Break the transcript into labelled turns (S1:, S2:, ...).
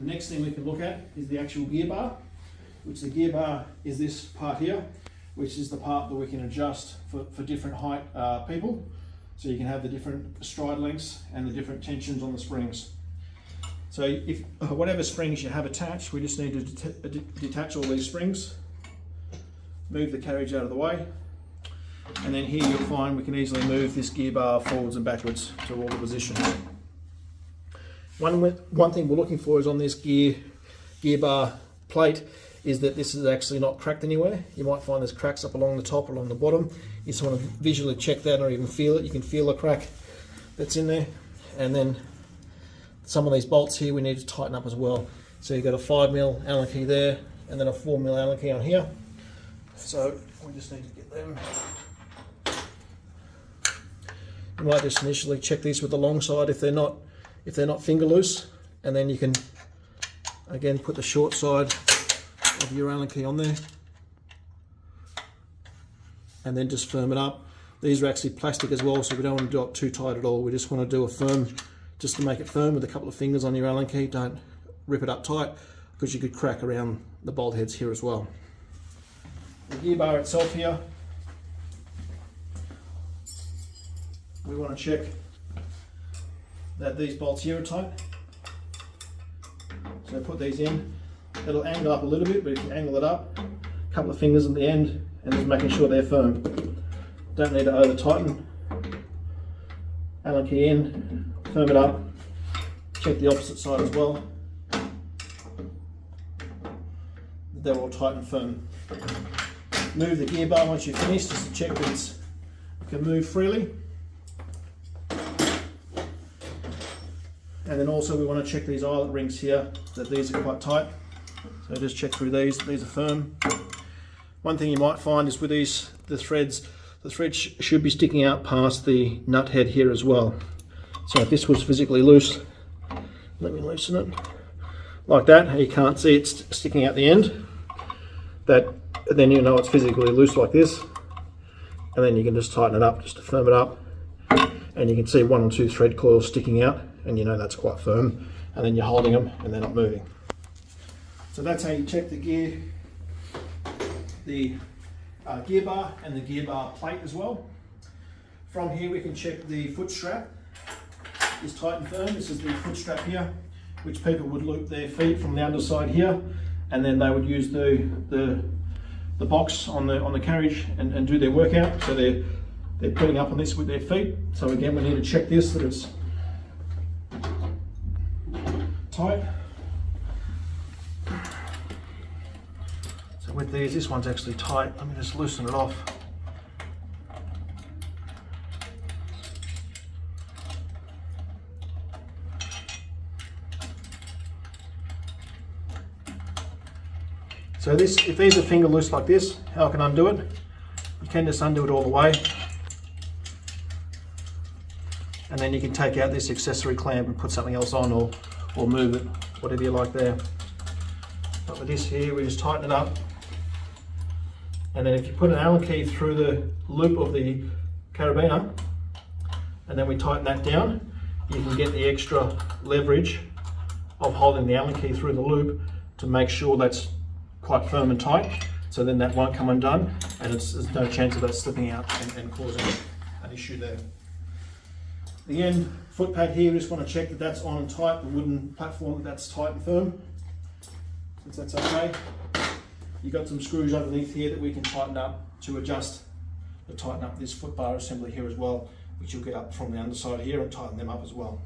S1: The next thing we can look at is the actual gear bar, which the gear bar is this part here, which is the part that we can adjust for different height people. So you can have the different stride lengths and the different tensions on the springs. So if whatever springs you have attached, we just need to detach all these springs, move the carriage out of the way, and then here you'll find we can easily move this gear bar forwards and backwards to all the positions. One thing we're looking for is on this gear bar plate is that this is actually not cracked anywhere. You might find there's cracks up along the top, along the bottom. You just want to visually check that or even feel it. You can feel a crack that's in there. And then some of these bolts here we need to tighten up as well. So you've got a 5mm Allen key there and then a 4mm Allen key on here. So we just need to get them. You might just initially check these with the long side if they're not finger loose, and then you can again put the short side of your Allen key on there and then just firm it up. These are actually plastic as well, so we don't want to do it too tight at all. We just want to do a firm, just to make it firm with a couple of fingers on your Allen key. Don't rip it up tight because you could crack around the bolt heads here as well. The gear bar itself here, we want to check that these bolts here are tight. So put these in. It'll angle up a little bit, but if you angle it up, a couple of fingers at the end and just making sure they're firm. Don't need to over tighten. Allen key in, firm it up. Check the opposite side as well. They're all tight and firm. Move the gear bar once you've finished, just to check that it can move freely. And then also we want to check these eyelet rings here, that these are quite tight. So just check through these are firm. One thing you might find is with these, the threads should be sticking out past the nut head here as well. So if this was physically loose, let me loosen it, like that, you can't see it sticking out the end, then you know it's physically loose like this, and then you can just tighten it up just to firm it up, and you can see 1 or 2 thread coils sticking out, and you know that's quite firm, and then you're holding them and they're not moving. So that's how you check the gear bar and the gear bar plate as well. From here we can check the foot strap is tight and firm. This is the foot strap here, which people would loop their feet from the underside here, and then they would use the box on the carriage and do their workout. So they're putting up on this with their feet. So again, we need to check this, that it's tight. So with these, this one's actually tight. Let me just loosen it off. So this, if these are finger loose like this, how I can undo it? You can just undo it all the way. And then you can take out this accessory clamp and put something else on, or move it, whatever you like there. But with this here, we just tighten it up. And then if you put an Allen key through the loop of the carabiner, and then we tighten that down, you can get the extra leverage of holding the Allen key through the loop to make sure that's quite firm and tight, so then that won't come undone, and there's no chance of that slipping out and causing an issue there. The end foot pad here, we just want to check that that's on and tight, the wooden platform, that's tight and firm. Since that's okay, you've got some screws underneath here that we can tighten up to adjust, to tighten up this foot bar assembly here as well, which you'll get up from the underside here and tighten them up as well.